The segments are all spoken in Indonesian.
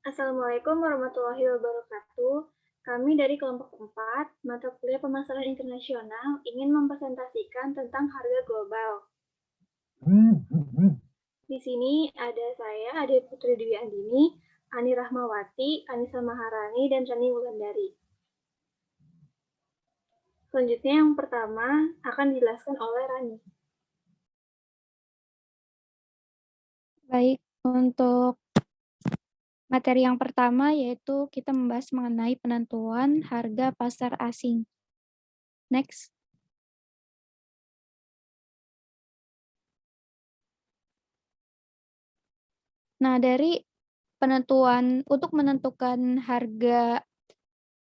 Assalamualaikum warahmatullahi wabarakatuh. Kami dari kelompok 4, mata kuliah pemasaran internasional, ingin mempresentasikan tentang harga global. Di sini ada saya, Ade Putri Dwi Andini, Ani Rahmawati, Anissa Maharani, dan Rani Wulandari. Selanjutnya yang pertama akan dijelaskan oleh Rani. Baik, untuk materi yang pertama yaitu kita membahas mengenai penentuan harga pasar asing. Next. Nah, dari untuk menentukan harga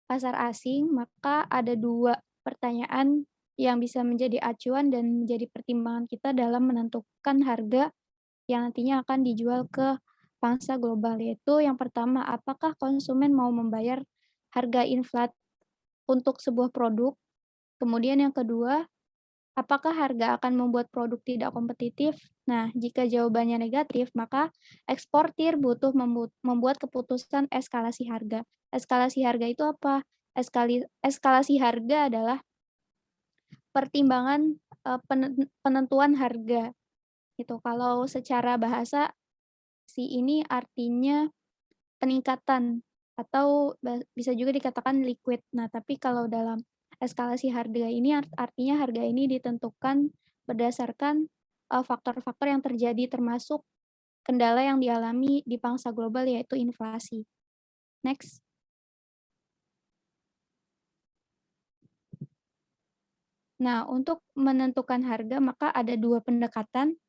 pasar asing, maka ada 2 pertanyaan yang bisa menjadi acuan dan menjadi pertimbangan kita dalam menentukan harga yang nantinya akan dijual ke pangsa global, yaitu yang pertama, apakah konsumen mau membayar harga inflat untuk sebuah produk? Kemudian yang kedua, apakah harga akan membuat produk tidak kompetitif? Nah, jika jawabannya negatif, maka eksportir butuh membuat keputusan eskalasi harga. Eskalasi harga itu apa? Eskalasi harga adalah pertimbangan penentuan harga gitu. Kalau secara bahasa ini artinya peningkatan atau bisa juga dikatakan liquid. Nah, tapi kalau dalam eskalasi harga ini artinya harga ini ditentukan berdasarkan, faktor-faktor yang terjadi termasuk kendala yang dialami di pangsa global yaitu inflasi. Next. Nah, untuk menentukan harga maka ada 2 pendekatan.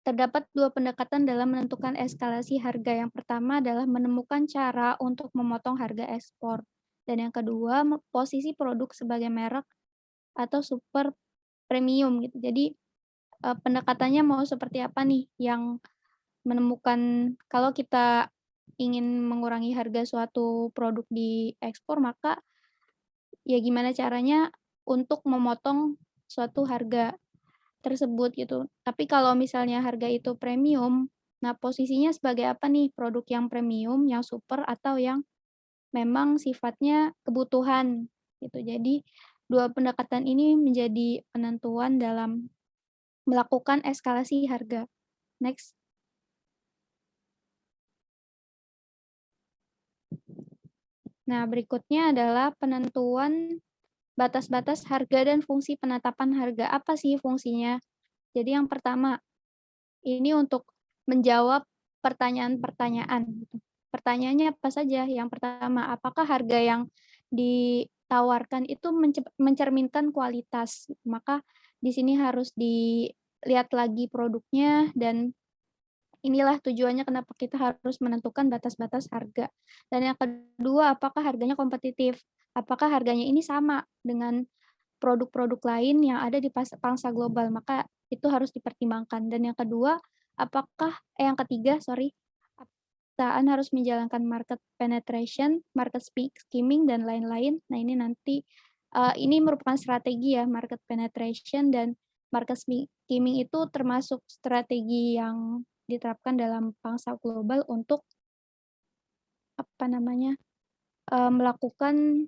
Terdapat 2 pendekatan dalam menentukan eskalasi harga. Yang pertama adalah menemukan cara untuk memotong harga ekspor, dan yang kedua posisi produk sebagai merek atau super premium gitu. Jadi, pendekatannya mau seperti apa nih yang menemukan kalau kita ingin mengurangi harga suatu produk di ekspor, maka ya gimana caranya untuk memotong suatu harga tersebut gitu. Tapi kalau misalnya harga itu premium, nah posisinya sebagai apa nih? Produk yang premium, yang super, atau yang memang sifatnya kebutuhan gitu. Jadi 2 pendekatan ini menjadi penentuan dalam melakukan eskalasi harga. Next. Nah, berikutnya adalah penentuan batas-batas harga dan fungsi penetapan harga. Apa sih fungsinya? Jadi yang pertama, ini untuk menjawab pertanyaan-pertanyaan gitu. Pertanyaannya apa saja? Yang pertama, apakah harga yang ditawarkan itu mencerminkan kualitas? Maka di sini harus dilihat lagi produknya, dan inilah tujuannya kenapa kita harus menentukan batas-batas harga. Dan yang kedua, apakah harganya kompetitif? Apakah harganya ini sama dengan produk-produk lain yang ada di pangsa global? Maka itu harus dipertimbangkan. Dan yang kedua, yang ketiga, sorry, perusahaan harus menjalankan market penetration, market skimming, dan lain-lain. Nah, ini nanti ini merupakan strategi ya, market penetration dan market skimming itu termasuk strategi yang diterapkan dalam pangsa global untuk apa namanya, melakukan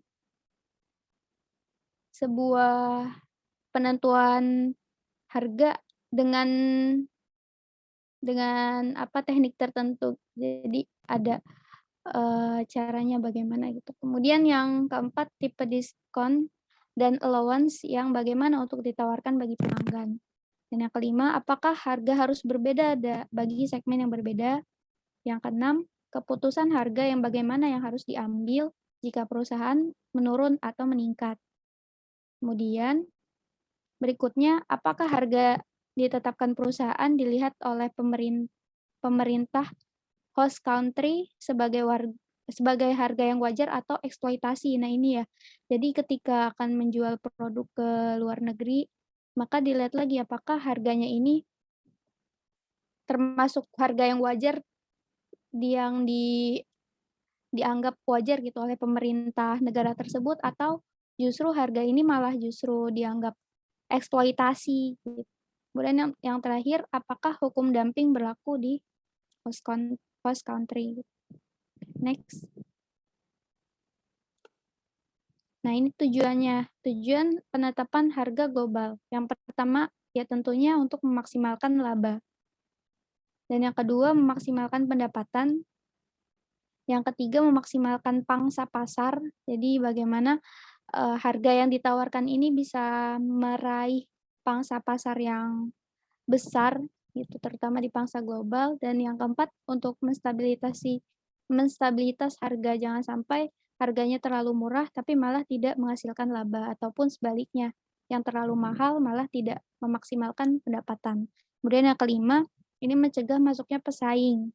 sebuah penentuan harga dengan teknik tertentu. Jadi ada, caranya bagaimana gitu. Kemudian yang keempat, tipe diskon dan allowance yang bagaimana untuk ditawarkan bagi pelanggan. Dan yang kelima, apakah harga harus berbeda bagi segmen yang berbeda. Yang keenam, keputusan harga yang bagaimana yang harus diambil jika perusahaan menurun atau meningkat. Kemudian berikutnya, apakah harga ditetapkan perusahaan dilihat oleh pemerintah host country sebagai harga yang wajar atau eksploitasi. Nah, ini ya. Jadi ketika akan menjual produk ke luar negeri, maka dilihat lagi apakah harganya ini termasuk harga yang wajar yang dianggap wajar gitu oleh pemerintah negara tersebut, atau justru harga ini malah justru dianggap eksploitasi gitu. Kemudian yang terakhir, apakah hukum dumping berlaku di host country. next. Nah, ini tujuannya. Tujuan penetapan harga global. Yang pertama, ya tentunya untuk memaksimalkan laba. Dan yang kedua, memaksimalkan pendapatan. Yang ketiga, memaksimalkan pangsa pasar. Jadi bagaimana harga yang ditawarkan ini bisa meraih pangsa pasar yang besar, gitu, terutama di pangsa global. Dan yang keempat, untuk menstabilitas harga, jangan sampai harganya terlalu murah tapi malah tidak menghasilkan laba, ataupun sebaliknya, yang terlalu mahal malah tidak memaksimalkan pendapatan. Kemudian yang kelima, ini mencegah masuknya pesaing.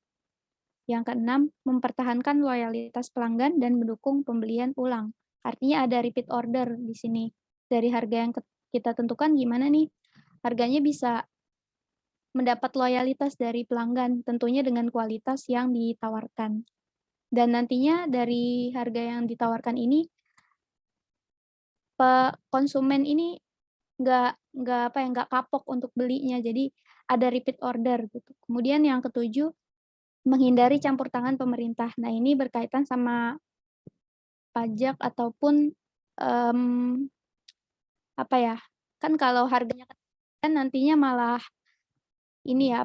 Yang keenam, mempertahankan loyalitas pelanggan dan mendukung pembelian ulang. Artinya ada repeat order di sini. Dari harga yang kita tentukan gimana nih? Harganya bisa mendapat loyalitas dari pelanggan, tentunya dengan kualitas yang ditawarkan. Dan nantinya dari harga yang ditawarkan ini, konsumen ini nggak kapok untuk belinya, jadi ada repeat order gitu. Kemudian yang ketujuh, menghindari campur tangan pemerintah. Nah, ini berkaitan sama pajak ataupun apa ya? Kan kalau harganya kan nantinya malah ini ya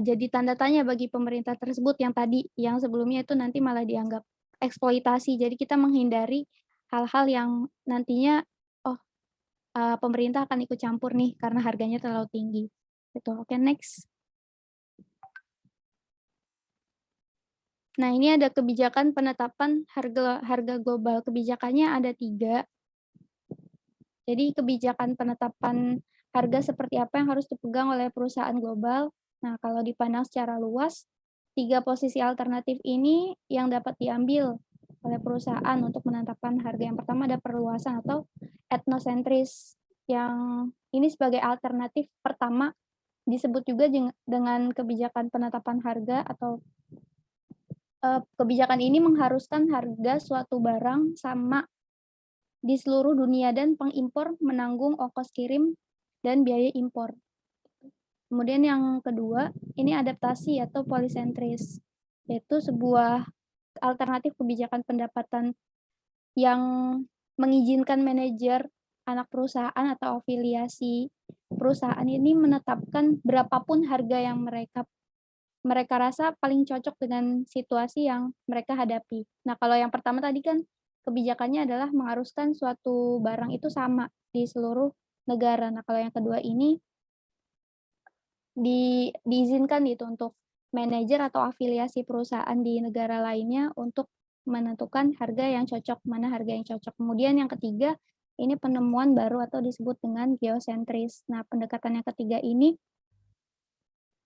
jadi tanda tanya bagi pemerintah tersebut yang tadi, yang sebelumnya itu nanti malah dianggap eksploitasi. Jadi kita menghindari hal-hal yang nantinya oh pemerintah akan ikut campur nih karena harganya terlalu tinggi. Gitu. Oke, next. Nah, ini ada kebijakan penetapan harga global. Kebijakannya ada 3. Jadi kebijakan penetapan harga seperti apa yang harus dipegang oleh perusahaan global. Nah, kalau dipandang secara luas, 3 posisi alternatif ini yang dapat diambil oleh perusahaan untuk menetapkan harga. Yang pertama ada perluasan atau etnosentris, yang ini sebagai alternatif pertama disebut juga dengan kebijakan penetapan harga atau kebijakan ini mengharuskan harga suatu barang sama di seluruh dunia dan pengimpor menanggung ongkos kirim dan biaya impor. Kemudian yang kedua, ini adaptasi atau polisentris, yaitu sebuah alternatif kebijakan pendapatan yang mengizinkan manajer anak perusahaan atau afiliasi perusahaan ini menetapkan berapapun harga yang mereka rasa paling cocok dengan situasi yang mereka hadapi. Nah, kalau yang pertama tadi kan kebijakannya adalah mengharuskan suatu barang itu sama di seluruh negara. Nah, kalau yang kedua ini diizinkan gitu untuk manajer atau afiliasi perusahaan di negara lainnya untuk menentukan harga yang cocok, mana harga yang cocok. Kemudian yang ketiga, ini penemuan baru atau disebut dengan geosentris. Nah, pendekatan yang ketiga ini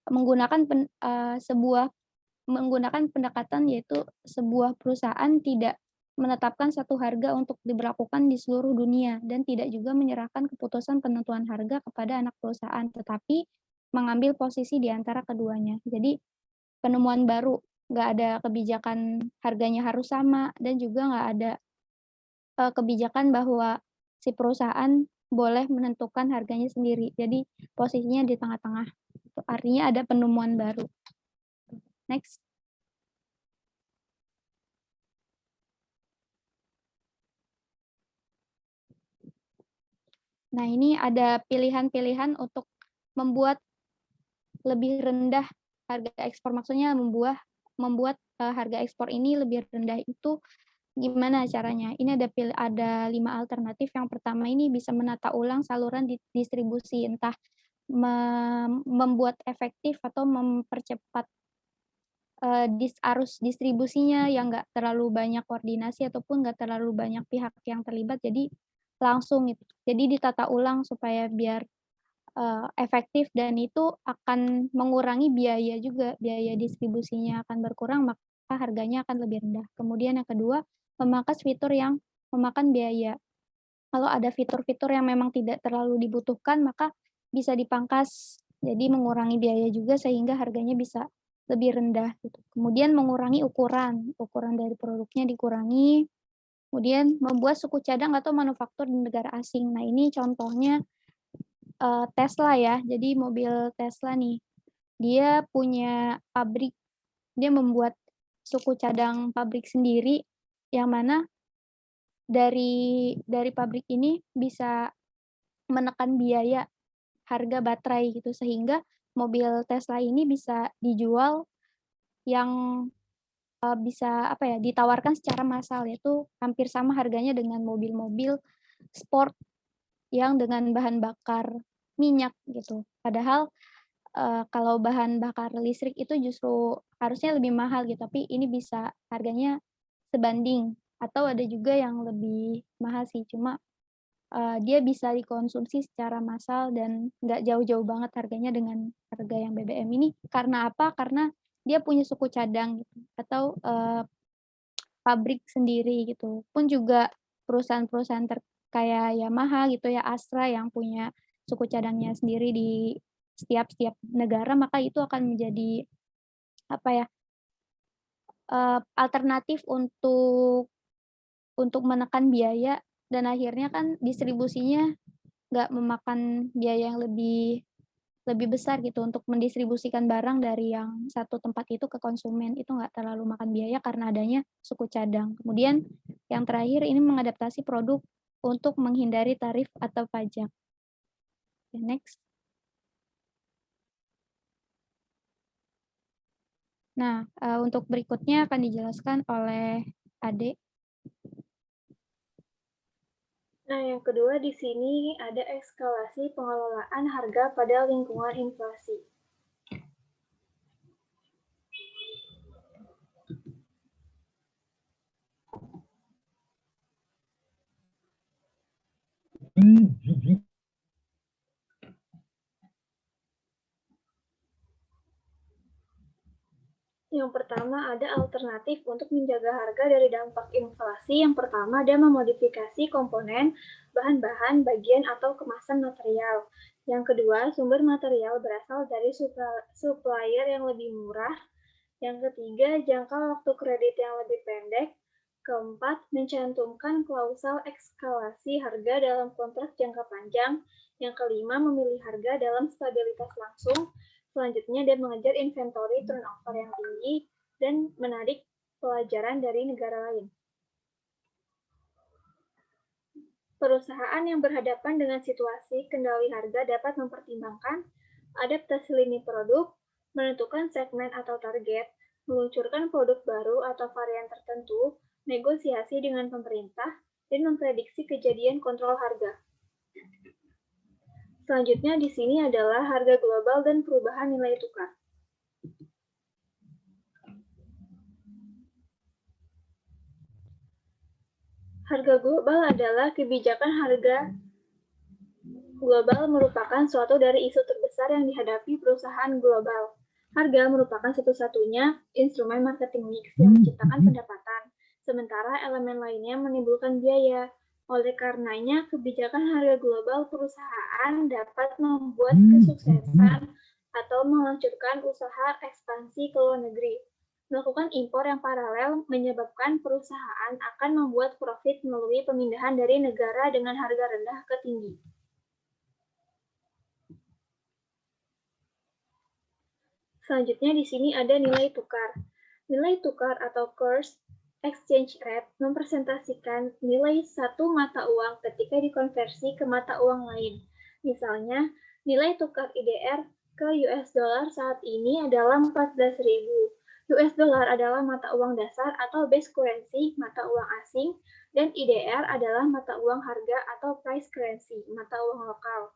menggunakan pendekatan, yaitu sebuah perusahaan tidak menetapkan satu harga untuk diberlakukan di seluruh dunia dan tidak juga menyerahkan keputusan penentuan harga kepada anak perusahaan, tetapi mengambil posisi di antara keduanya. Jadi penemuan baru, nggak ada kebijakan harganya harus sama dan juga nggak ada kebijakan bahwa si perusahaan boleh menentukan harganya sendiri. Jadi posisinya di tengah-tengah. Artinya ada penemuan baru. Next. Nah, ini ada pilihan-pilihan untuk membuat lebih rendah harga ekspor. Maksudnya membuat harga ekspor ini lebih rendah itu gimana caranya? Ini ada 5 alternatif. Yang pertama ini bisa menata ulang saluran distribusi, entah membuat efektif atau mempercepat arus distribusinya yang nggak terlalu banyak koordinasi ataupun nggak terlalu banyak pihak yang terlibat, jadi langsung gitu. Jadi ditata ulang supaya biar efektif dan itu akan mengurangi biaya juga, biaya distribusinya akan berkurang, maka harganya akan lebih rendah. Kemudian yang kedua, memangkas fitur yang memakan biaya. Kalau ada fitur-fitur yang memang tidak terlalu dibutuhkan, maka bisa dipangkas. Jadi mengurangi biaya juga sehingga harganya bisa lebih rendah gitu. Kemudian mengurangi ukuran dari produknya dikurangi. Kemudian membuat suku cadang atau manufaktur di negara asing. Nah, ini contohnya Tesla ya. Jadi mobil Tesla nih, dia punya pabrik, dia membuat suku cadang pabrik sendiri, yang mana dari pabrik ini bisa menekan biaya harga baterai gitu, sehingga mobil Tesla ini bisa dijual yang, bisa apa ya, ditawarkan secara massal, yaitu hampir sama harganya dengan mobil-mobil sport yang dengan bahan bakar minyak gitu. Padahal, kalau bahan bakar listrik itu justru harusnya lebih mahal gitu, tapi ini bisa harganya sebanding atau ada juga yang lebih mahal sih, cuma, dia bisa dikonsumsi secara massal dan nggak jauh-jauh banget harganya dengan harga yang BBM ini. Karena apa? Karena dia punya suku cadang gitu atau, pabrik sendiri gitu. Pun juga perusahaan-perusahaan kayak Yamaha gitu ya, Astra yang punya suku cadangnya sendiri di setiap negara, maka itu akan menjadi apa ya, alternatif untuk menekan biaya dan akhirnya kan distribusinya nggak memakan biaya yang lebih lebih besar gitu untuk mendistribusikan barang dari yang satu tempat itu ke konsumen, itu nggak terlalu makan biaya karena adanya suku cadang. Kemudian yang terakhir ini mengadaptasi produk untuk menghindari tarif atau pajak. Oke, next. Nah, untuk berikutnya akan dijelaskan oleh Ade. Nah, yang kedua di sini ada eskalasi pengelolaan harga pada lingkungan inflasi. Yang pertama ada alternatif untuk menjaga harga dari dampak inflasi. Yang pertama ada memodifikasi komponen, bahan-bahan, bagian atau kemasan material. Yang kedua, sumber material berasal dari supplier yang lebih murah. Yang ketiga, jangka waktu kredit yang lebih pendek. Keempat, mencantumkan klausal eskalasi harga dalam kontrak jangka panjang. Yang kelima, memilih harga dalam stabilitas langsung. Selanjutnya, dia mengejar inventory turnover yang tinggi dan menarik pelajaran dari negara lain. Perusahaan yang berhadapan dengan situasi kendali harga dapat mempertimbangkan adaptasi lini produk, menentukan segmen atau target, meluncurkan produk baru atau varian tertentu, negosiasi dengan pemerintah, dan memprediksi kejadian kontrol harga. Selanjutnya di sini adalah harga global dan perubahan nilai tukar. Harga global adalah kebijakan harga global merupakan suatu dari isu terbesar yang dihadapi perusahaan global. Harga merupakan satu-satunya instrumen marketing mix yang menciptakan pendapatan, sementara elemen lainnya menimbulkan biaya. Oleh karenanya, kebijakan harga global perusahaan dapat membuat kesuksesan atau melanjutkan usaha ekspansi ke luar negeri. Melakukan impor yang paralel menyebabkan perusahaan akan membuat profit melalui pemindahan dari negara dengan harga rendah ke tinggi. Selanjutnya di sini ada nilai tukar. Nilai tukar atau course exchange rate mempresentasikan nilai satu mata uang ketika dikonversi ke mata uang lain. Misalnya, nilai tukar IDR ke US dollar saat ini adalah 14.000. US dollar adalah mata uang dasar atau base currency, mata uang asing, dan IDR adalah mata uang harga atau price currency, mata uang lokal.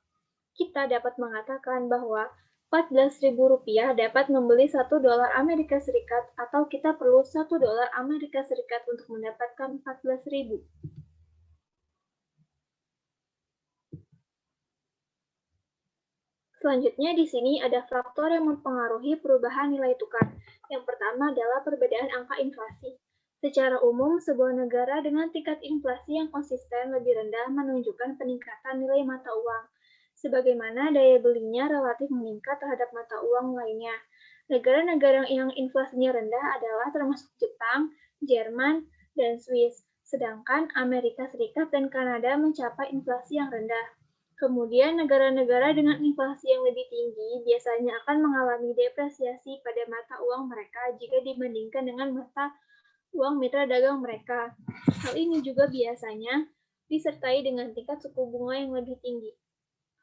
Kita dapat mengatakan bahwa Rp14.000 dapat membeli $1 Amerika Serikat atau kita perlu $1 Amerika Serikat untuk mendapatkan 14.000. Selanjutnya di sini ada faktor yang mempengaruhi perubahan nilai tukar. Yang pertama adalah perbedaan angka inflasi. Secara umum, sebuah negara dengan tingkat inflasi yang konsisten lebih rendah menunjukkan peningkatan nilai mata uang, sebagaimana daya belinya relatif meningkat terhadap mata uang lainnya. Negara-negara yang inflasinya rendah adalah termasuk Jepang, Jerman, dan Swiss, sedangkan Amerika Serikat dan Kanada mencapai inflasi yang rendah. Kemudian, negara-negara dengan inflasi yang lebih tinggi biasanya akan mengalami depresiasi pada mata uang mereka jika dibandingkan dengan mata uang mitra dagang mereka. Hal ini juga biasanya disertai dengan tingkat suku bunga yang lebih tinggi.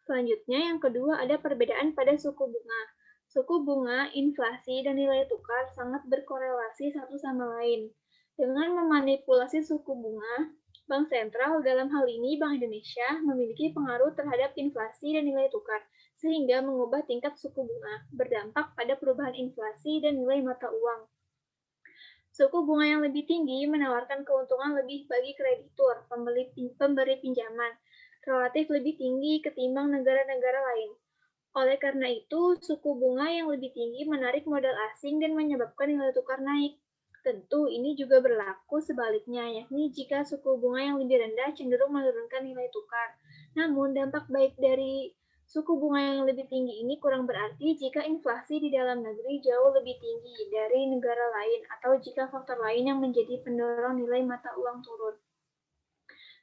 Selanjutnya, yang kedua ada perbedaan pada suku bunga. Suku bunga, inflasi, dan nilai tukar sangat berkorelasi satu sama lain. Dengan memanipulasi suku bunga, Bank Sentral, dalam hal ini Bank Indonesia, memiliki pengaruh terhadap inflasi dan nilai tukar, sehingga mengubah tingkat suku bunga, berdampak pada perubahan inflasi dan nilai mata uang. Suku bunga yang lebih tinggi menawarkan keuntungan lebih bagi kreditur, pemberi pinjaman, relatif lebih tinggi ketimbang negara-negara lain. Oleh karena itu, suku bunga yang lebih tinggi menarik modal asing dan menyebabkan nilai tukar naik. Tentu ini juga berlaku sebaliknya, yakni jika suku bunga yang lebih rendah cenderung menurunkan nilai tukar. Namun, dampak baik dari suku bunga yang lebih tinggi ini kurang berarti jika inflasi di dalam negeri jauh lebih tinggi dari negara lain atau jika faktor lain yang menjadi pendorong nilai mata uang turun.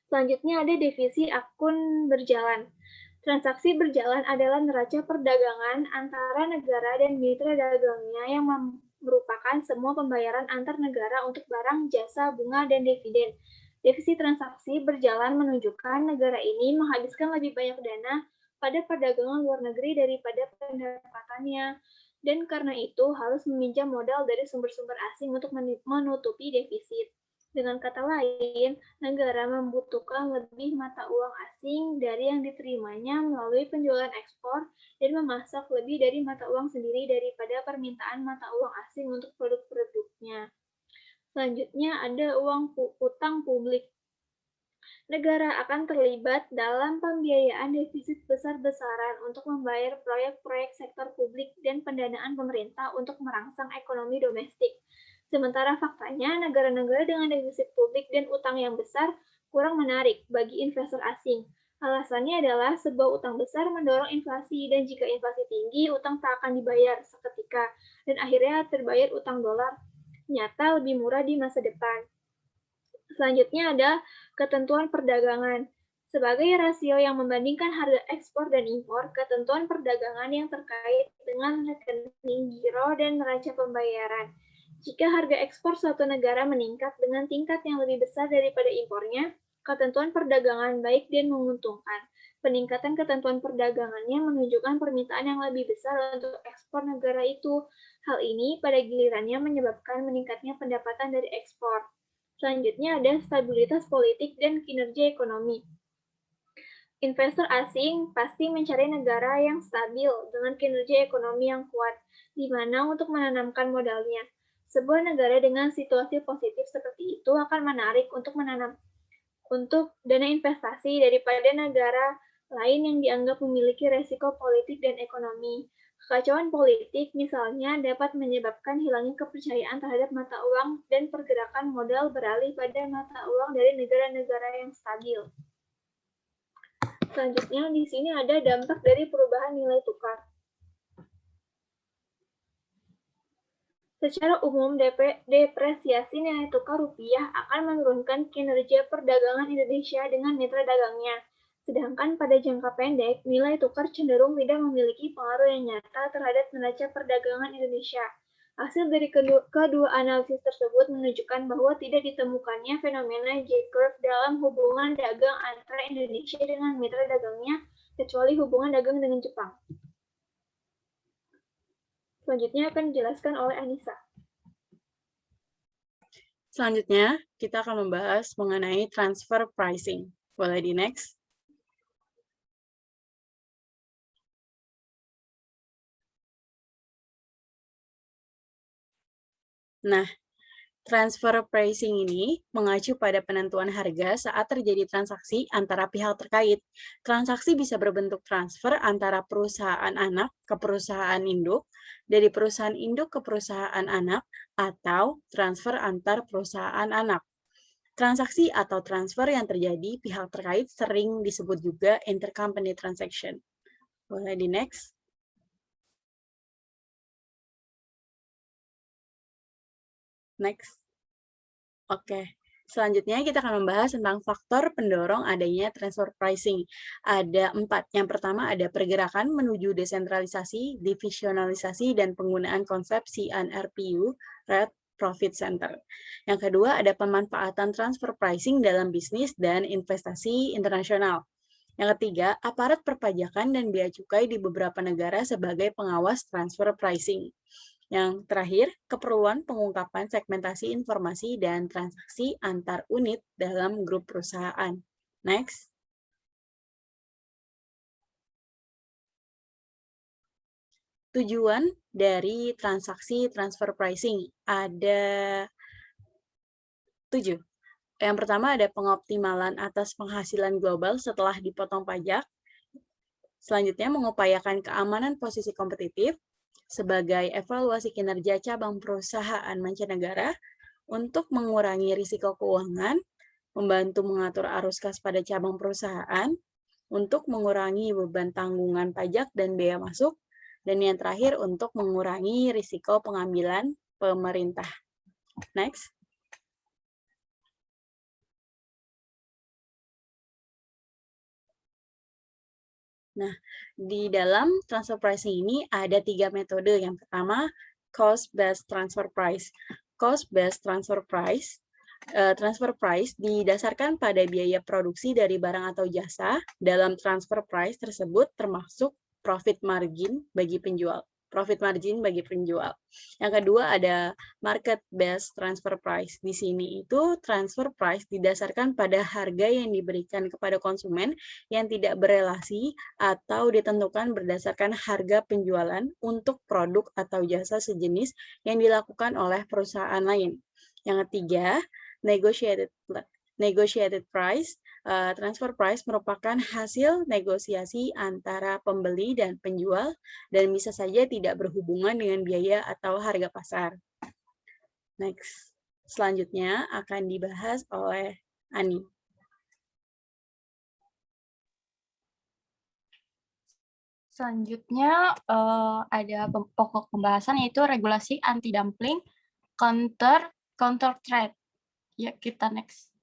Selanjutnya ada divisi akun berjalan. Transaksi berjalan adalah neraca perdagangan antara negara dan mitra dagangnya yang merupakan semua pembayaran antar negara untuk barang, jasa, bunga, dan dividen. Defisit transaksi berjalan menunjukkan negara ini menghabiskan lebih banyak dana pada perdagangan luar negeri daripada pendapatannya, dan karena itu harus meminjam modal dari sumber-sumber asing untuk menutupi defisit. Dengan kata lain, negara membutuhkan lebih mata uang asing dari yang diterimanya melalui penjualan ekspor dan memasak lebih dari mata uang sendiri daripada permintaan mata uang asing untuk produk-produknya. Selanjutnya ada uang utang publik. Negara akan terlibat dalam pembiayaan defisit besar-besaran untuk membayar proyek-proyek sektor publik dan pendanaan pemerintah untuk merangsang ekonomi domestik. Sementara faktanya, negara-negara dengan defisit publik dan utang yang besar kurang menarik bagi investor asing. Alasannya adalah sebuah utang besar mendorong inflasi, dan jika inflasi tinggi, utang tak akan dibayar seketika, dan akhirnya terbayar utang dolar nyata lebih murah di masa depan. Selanjutnya ada ketentuan perdagangan. Sebagai rasio yang membandingkan harga ekspor dan impor, ketentuan perdagangan yang terkait dengan rekening giro dan neraca pembayaran. Jika harga ekspor suatu negara meningkat dengan tingkat yang lebih besar daripada impornya, ketentuan perdagangan baik dan menguntungkan. Peningkatan ketentuan perdagangannya menunjukkan permintaan yang lebih besar untuk ekspor negara itu. Hal ini pada gilirannya menyebabkan meningkatnya pendapatan dari ekspor. Selanjutnya ada stabilitas politik dan kinerja ekonomi. Investor asing pasti mencari negara yang stabil dengan kinerja ekonomi yang kuat, di mana untuk menanamkan modalnya. Sebuah negara dengan situasi positif seperti itu akan menarik untuk dana investasi daripada negara lain yang dianggap memiliki resiko politik dan ekonomi. Kekacauan politik misalnya dapat menyebabkan hilangnya kepercayaan terhadap mata uang dan pergerakan modal beralih pada mata uang dari negara-negara yang stabil. Selanjutnya di sini ada dampak dari perubahan nilai tukar. Secara umum, depresiasi nilai tukar rupiah akan menurunkan kinerja perdagangan Indonesia dengan mitra dagangnya. Sedangkan pada jangka pendek, nilai tukar cenderung tidak memiliki pengaruh yang nyata terhadap neraca perdagangan Indonesia. Hasil dari kedua analisis tersebut menunjukkan bahwa tidak ditemukannya fenomena J-curve dalam hubungan dagang antara Indonesia dengan mitra dagangnya, kecuali hubungan dagang dengan Jepang. Selanjutnya akan dijelaskan oleh Anissa. Selanjutnya, kita akan membahas mengenai transfer pricing. Boleh di next? Nah, transfer pricing ini mengacu pada penentuan harga saat terjadi transaksi antara pihak terkait. Transaksi bisa berbentuk transfer antara perusahaan anak ke perusahaan induk, dari perusahaan induk ke perusahaan anak, atau transfer antar perusahaan anak. Transaksi atau transfer yang terjadi pihak terkait sering disebut juga intercompany transaction. Boleh di next? Next. Oke. Selanjutnya kita akan membahas tentang faktor pendorong adanya transfer pricing. Ada 4. Yang pertama ada pergerakan menuju desentralisasi, divisionalisasi, dan penggunaan konsep CNRPU, Red Profit Center. Yang kedua ada pemanfaatan transfer pricing dalam bisnis dan investasi internasional. Yang ketiga, aparat perpajakan dan bea cukai di beberapa negara sebagai pengawas transfer pricing. Yang terakhir, keperluan pengungkapan segmentasi informasi dan transaksi antar unit dalam grup perusahaan. Next. Tujuan dari transaksi transfer pricing ada 7. Yang pertama ada pengoptimalan atas penghasilan global setelah dipotong pajak. Selanjutnya, mengupayakan keamanan posisi kompetitif sebagai evaluasi kinerja cabang perusahaan mancanegara untuk mengurangi risiko keuangan, membantu mengatur arus kas pada cabang perusahaan, untuk mengurangi beban tanggungan pajak dan bea masuk, dan yang terakhir untuk mengurangi risiko pengambilan pemerintah. Next. Nah, di dalam transfer pricing ini ada 3 metode. Yang pertama, cost-based transfer price. Cost-based transfer price didasarkan pada biaya produksi dari barang atau jasa. Dalam transfer price tersebut termasuk profit margin bagi penjual. Yang kedua ada market-based transfer price. Di sini itu transfer price didasarkan pada harga yang diberikan kepada konsumen yang tidak berelasi atau ditentukan berdasarkan harga penjualan untuk produk atau jasa sejenis yang dilakukan oleh perusahaan lain. Yang ketiga, negotiated price. Transfer price merupakan hasil negosiasi antara pembeli dan penjual dan bisa saja tidak berhubungan dengan biaya atau harga pasar. Next. Selanjutnya akan dibahas oleh Ani. Selanjutnya ada pokok pembahasan yaitu regulasi anti-dumping, counter trade. Ya, kita next.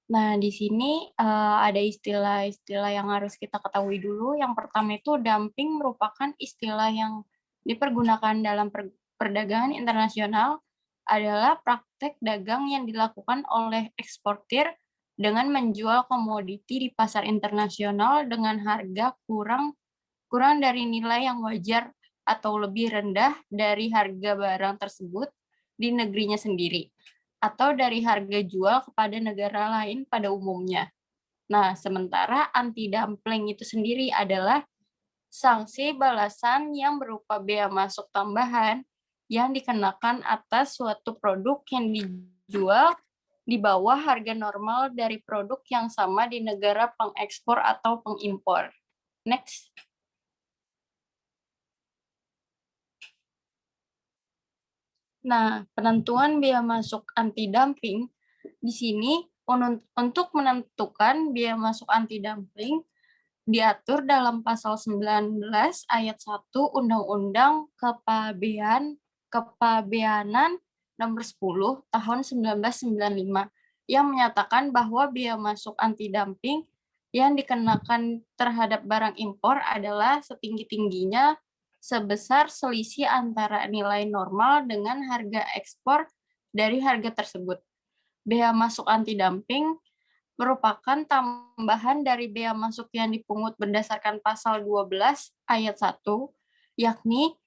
Nah, di sini ada istilah-istilah yang harus kita ketahui dulu. Yang pertama itu dumping merupakan istilah yang dipergunakan dalam perdagangan internasional adalah praktek dagang yang dilakukan oleh eksportir dengan menjual komoditi di pasar internasional dengan harga kurang dari nilai yang wajar atau lebih rendah dari harga barang tersebut di negerinya sendiri atau dari harga jual kepada negara lain pada umumnya. Nah, sementara anti-dumping itu sendiri adalah sanksi balasan yang berupa bea masuk tambahan yang dikenakan atas suatu produk yang dijual di bawah harga normal dari produk yang sama di negara pengekspor atau pengimpor. Next. Nah, penentuan bea masuk anti-dumping di sini untuk menentukan bea masuk anti-dumping diatur dalam pasal 19 ayat 1 Undang-Undang Kepabeanan nomor 10 tahun 1995 yang menyatakan bahwa bea masuk anti-dumping yang dikenakan terhadap barang impor adalah setinggi-tingginya sebesar selisih antara nilai normal dengan harga ekspor dari harga tersebut. Bea masuk anti-dumping merupakan tambahan dari bea masuk yang dipungut berdasarkan pasal 12 ayat 1, yakni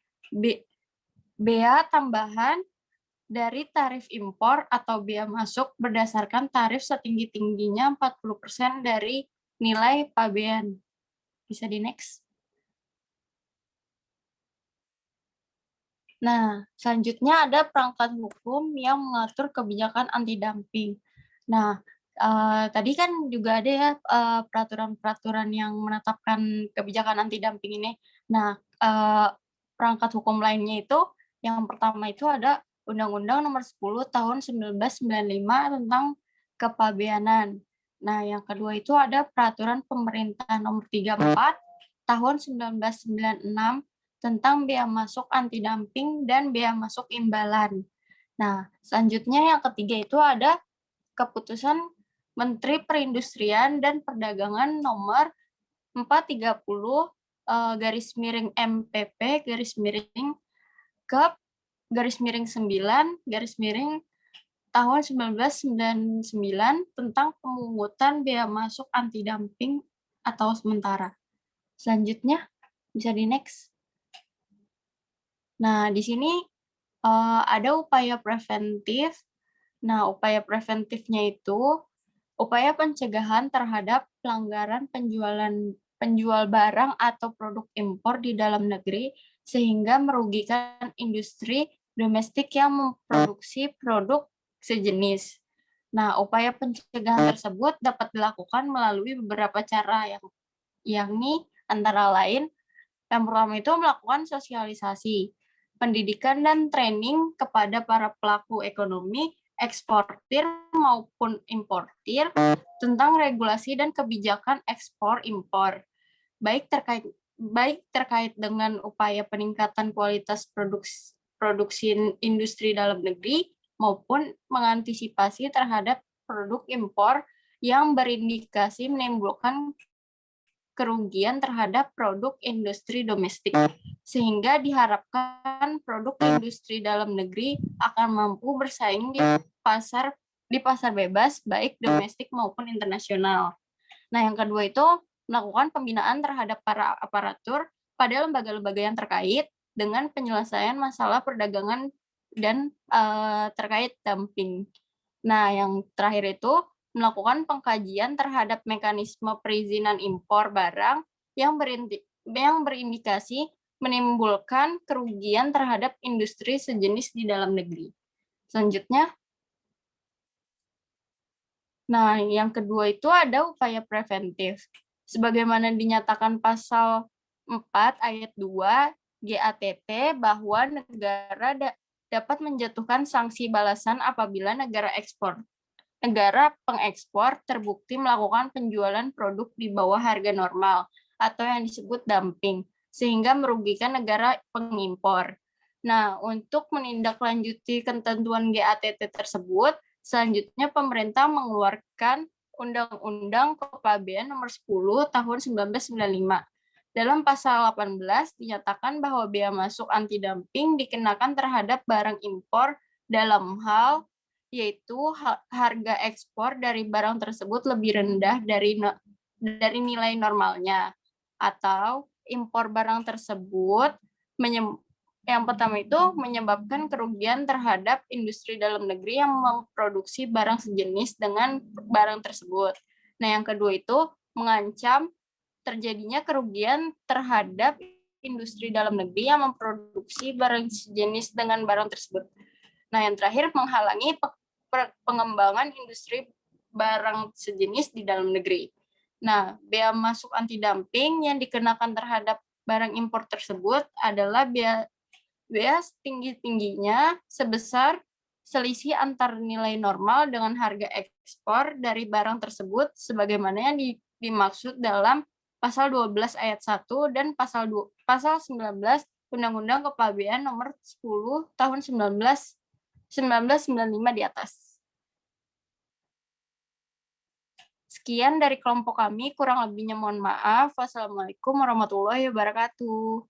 bea tambahan dari tarif impor atau bea masuk berdasarkan tarif setinggi-tingginya 40% dari nilai pabean. Bisa di next. Nah, selanjutnya ada perangkat hukum yang mengatur kebijakan anti-dumping. Nah, tadi kan juga ada ya peraturan-peraturan yang menetapkan kebijakan anti-dumping ini. Nah, perangkat hukum lainnya itu, yang pertama itu ada Undang-Undang Nomor 10 Tahun 1995 tentang kepabeanan. Nah, yang kedua itu ada Peraturan Pemerintah Nomor 34 Tahun 1996 tentang bea masuk anti-dumping dan bea masuk imbalan. Nah, selanjutnya yang ketiga itu ada Keputusan Menteri Perindustrian dan Perdagangan nomor 430 garis miring MPP garis miring Kep garis miring 9 garis miring tahun 1999 tentang pemungutan bea masuk anti dumping atau sementara. Selanjutnya bisa di next. Nah, di sini ada upaya preventif. Nah, upaya preventifnya itu upaya pencegahan terhadap pelanggaran penjual barang atau produk impor di dalam negeri sehingga merugikan industri domestik yang memproduksi produk sejenis. Nah, upaya pencegahan tersebut dapat dilakukan melalui beberapa cara yakni antara lain yang pertama itu melakukan sosialisasi, pendidikan dan training kepada para pelaku ekonomi eksportir maupun importir tentang regulasi dan kebijakan ekspor impor, baik terkait dengan upaya peningkatan kualitas produksi industri dalam negeri maupun mengantisipasi terhadap produk impor yang berindikasi menimbulkan kerugian terhadap produk industri domestik, sehingga diharapkan produk industri dalam negeri akan mampu bersaing di pasar bebas, baik domestik maupun internasional. Nah, yang kedua itu melakukan pembinaan terhadap para aparatur pada lembaga-lembaga yang terkait dengan penyelesaian masalah perdagangan dan terkait dumping. Nah, yang terakhir itu melakukan pengkajian terhadap mekanisme perizinan impor barang yang berindikasi menimbulkan kerugian terhadap industri sejenis di dalam negeri. Selanjutnya, nah yang kedua itu ada upaya preventif. Sebagaimana dinyatakan pasal 4 ayat 2 GATT bahwa negara dapat menjatuhkan sanksi balasan apabila negara pengekspor terbukti melakukan penjualan produk di bawah harga normal atau yang disebut dumping, sehingga merugikan negara pengimpor. Nah, untuk menindaklanjuti ketentuan GATT tersebut, selanjutnya pemerintah mengeluarkan Undang-Undang Kepabean Nomor 10 Tahun 1995. Dalam pasal 18 dinyatakan bahwa bea masuk anti dumping dikenakan terhadap barang impor dalam hal yaitu harga ekspor dari barang tersebut lebih rendah dari nilai normalnya, atau impor barang tersebut yang pertama itu menyebabkan kerugian terhadap industri dalam negeri yang memproduksi barang sejenis dengan barang tersebut. Nah, yang kedua itu mengancam terjadinya kerugian terhadap industri dalam negeri yang memproduksi barang sejenis dengan barang tersebut. Nah, yang terakhir menghalangi pengembangan industri barang sejenis di dalam negeri. Nah, bea masuk anti dumping yang dikenakan terhadap barang impor tersebut adalah bea setinggi-tingginya sebesar selisih antar nilai normal dengan harga ekspor dari barang tersebut sebagaimana yang dimaksud dalam pasal 12 ayat 1 dan pasal 19 Undang-Undang Kepabean Nomor 10 Tahun 1995 di atas. Sekian dari kelompok kami, kurang lebihnya mohon maaf. Wassalamualaikum warahmatullahi wabarakatuh.